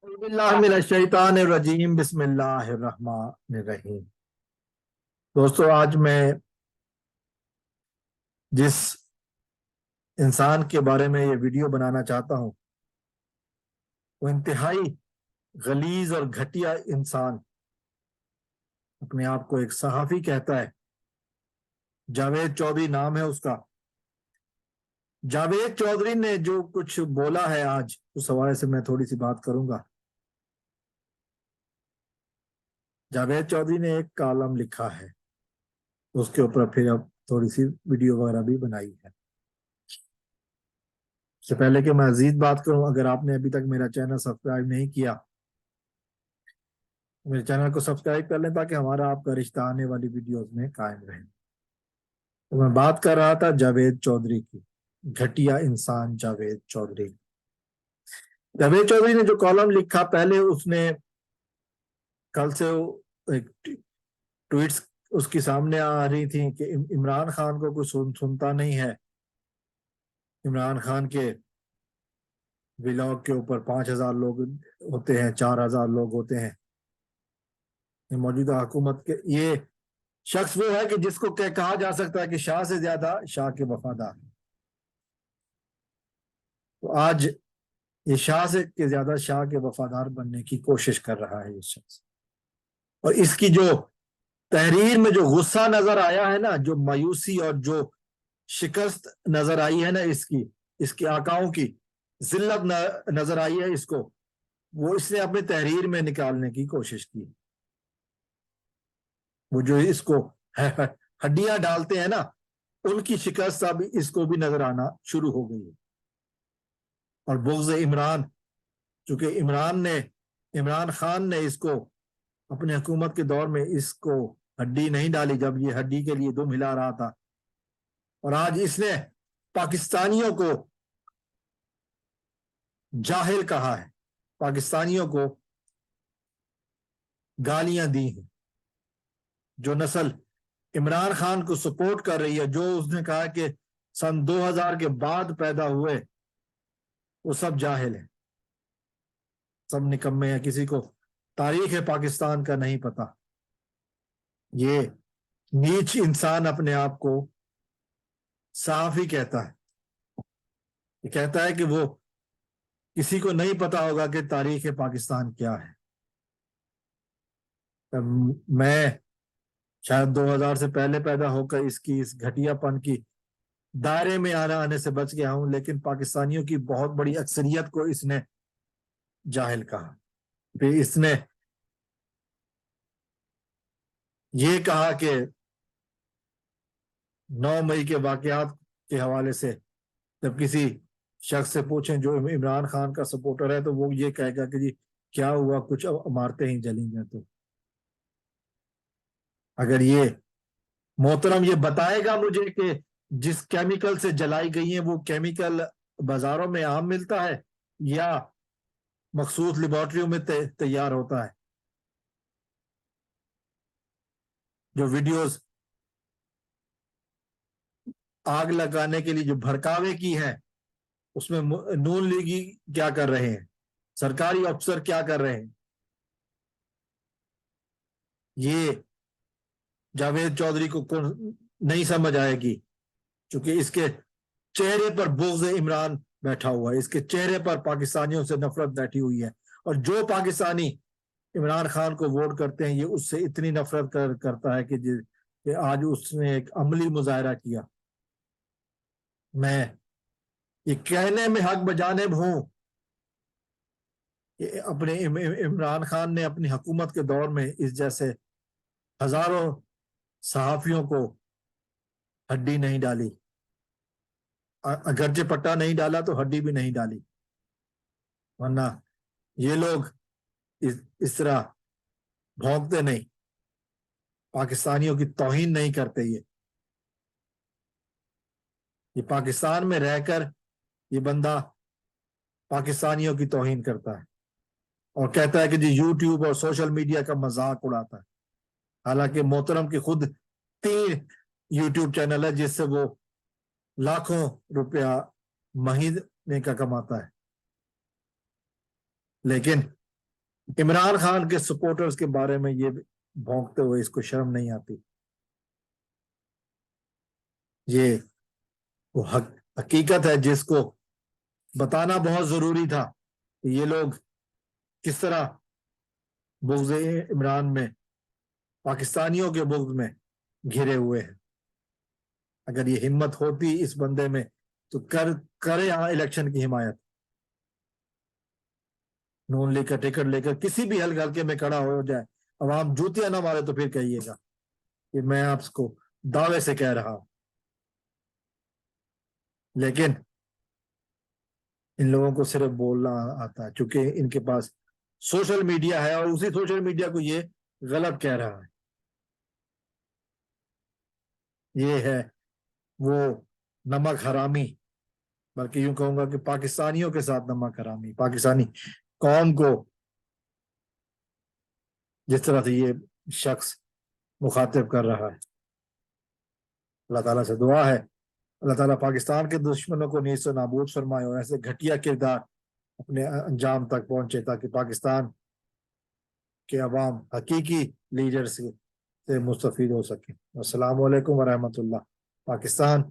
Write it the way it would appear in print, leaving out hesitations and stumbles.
बिल्लाह मिनश शैतानिर रजीम बिस्मिल्लाहिर रहमानिर रहीम। दोस्तों, आज मैं जिस इंसान के बारे में ये वीडियो बनाना चाहता हूँ वो इंतहाई गलीज और घटिया इंसान, अपने आप को एक सहाफ़ी कहता है। जावेद चौधरी नाम है उसका। जावेद चौधरी ने जो कुछ बोला है आज, उस हवाले से मैं थोड़ी सी बात करूंगा। जावेद चौधरी ने एक कॉलम लिखा है, उसके ऊपर फिर अब थोड़ी सी वीडियो वगैरह भी बनाई है। इससे पहले कि मैं मजीद बात करूं, अगर आपने अभी तक मेरा चैनल सब्सक्राइब नहीं किया, मेरे चैनल को सब्सक्राइब कर लें ताकि हमारा आपका रिश्ता आने वाली वीडियोस में कायम रहे। तो मैं बात कर रहा था जावेद चौधरी की, घटिया इंसान जावेद चौधरी। जावेद चौधरी ने जो कॉलम लिखा, पहले उसने कल से एक ट्वीट्स उसकी सामने आ रही थी कि इमरान खान को कोई सुनता नहीं है। इमरान खान के व्लॉग के ऊपर 5,000 लोग होते हैं, 4,000 लोग होते हैं। मौजूदा हुकूमत के ये शख्स वो है कि जिसको कहा जा सकता है कि शाह से ज्यादा शाह के वफादार। तो आज ये शाह से के ज्यादा शाह के वफादार बनने की कोशिश कर रहा है ये शख्स। और इसकी जो तहरीर में जो गुस्सा नजर आया है ना, जो मायूसी और जो शिकस्त नजर आई है ना, इसकी आकाओं की जिल्लत नजर आई है इसको, वो इसने अपनी तहरीर में निकालने की कोशिश की। वो जो इसको हड्डियां डालते हैं ना, उनकी शिकस्त अब इसको भी नजर आना शुरू हो गई है। और बुग़्ज़ इमरान, चूंकि इमरान खान ने इसको अपने हुकूमत के दौर में इसको हड्डी नहीं डाली, जब ये हड्डी के लिए दुम हिला रहा था। और आज इसने पाकिस्तानियों को जाहिल कहा है, पाकिस्तानियों को गालियां दी हैं। जो नस्ल इमरान खान को सपोर्ट कर रही है, जो उसने कहा कि सन 2000 के बाद पैदा हुए, वो सब जाहिल है, सब निकम्मे हैं। किसी को तारीख है पाकिस्तान का नहीं पता। ये नीच इंसान अपने आप को सहाफ़ी कहता है। ये कहता है कि वो किसी को नहीं पता होगा कि तारीख पाकिस्तान क्या है। मैं शायद 2000 से पहले पैदा होकर इसकी इस घटियापन की दायरे में आने से बच गया हूं, लेकिन पाकिस्तानियों की बहुत बड़ी अक्सरियत को इसने जाहिल कहा। फिर इसने ये कहा कि 9 मई के वाकयात के हवाले से जब किसी शख्स से पूछें जो इमरान खान का सपोर्टर है, तो वो ये कहेगा कि जी क्या हुआ, कुछ इमारतें ही जली हैं। तो अगर ये मोहतरम ये बताएगा मुझे कि जिस केमिकल से जलाई गई है वो केमिकल बाजारों में आम मिलता है या मखसूस लेबोरेटरियों में तैयार होता है। जो वीडियोस आग लगाने के लिए जो भड़कावे की है, उसमें नून लीगी क्या कर रहे हैं, सरकारी अफसर क्या कर रहे हैं, ये जावेद चौधरी को नहीं समझ आएगी। क्योंकि इसके चेहरे पर बुग़्ज़ इमरान बैठा हुआ है, इसके चेहरे पर पाकिस्तानियों से नफरत बैठी हुई है। और जो पाकिस्तानी इमरान खान को वोट करते हैं, ये उससे इतनी नफरत करता है कि आज उसने एक अमली मुजाहरा किया। मैं ये कहने में हक बजानिब हूं कि अपने इमरान खान ने अपनी हुकूमत के दौर में इस जैसे हजारों सहाफियों को हड्डी नहीं डाली, अगरचे पट्टा नहीं डाला तो हड्डी भी नहीं डाली। वरना ये लोग इस तरह भौंकते नहीं, पाकिस्तानियों की तौहीन नहीं करते। ये पाकिस्तान में रहकर ये बंदा पाकिस्तानियों की तौहीन करता है और कहता है कि जी यूट्यूब और सोशल मीडिया का मजाक उड़ाता है। हालांकि मोहतरम की खुद 3 यूट्यूब चैनल है जिससे वो लाखों रुपया महीने का कमाता है। लेकिन عمران خان کے سپورٹرز کے بارے میں یہ بھونکتے ہوئے اس کو شرم نہیں آتی. یہ وہ حقیقت ہے جس کو بتانا بہت ضروری تھا کہ یہ لوگ کس طرح بغض عمران میں، پاکستانیوں کے بغض میں گھرے ہوئے ہیں. اگر یہ ہمت ہوتی اس بندے میں تو کرے الیکشن کی حمایت. نون لیگ کا ٹکٹ لے کر کسی بھی حلقے میں کھڑا ہو جائے، عوام جوتیاں نہ مارے تو پھر کہیے گا کہ میں آپ کو دعوے سے کہہ رہا ہوں. لیکن ان لوگوں کو صرف بولنا آتا ہے چونکہ ان کے پاس سوشل میڈیا ہے، اور اسی سوشل میڈیا کو یہ غلط کہہ رہا ہے. یہ ہے وہ نمک حرامی، بلکہ یوں کہوں گا کہ پاکستانیوں کے ساتھ نمک حرامی، پاکستانی قوم کو جس طرح سے یہ شخص مخاطب کر رہا ہے. اللہ تعالیٰ سے دعا ہے اللہ تعالیٰ پاکستان کے دشمنوں کو نیست و نابود فرمائے اور ایسے گھٹیا کردار اپنے انجام تک پہنچے تاکہ پاکستان کے عوام حقیقی لیڈر سے مستفید ہو سکیں. السلام علیکم ورحمۃ اللہ. پاکستان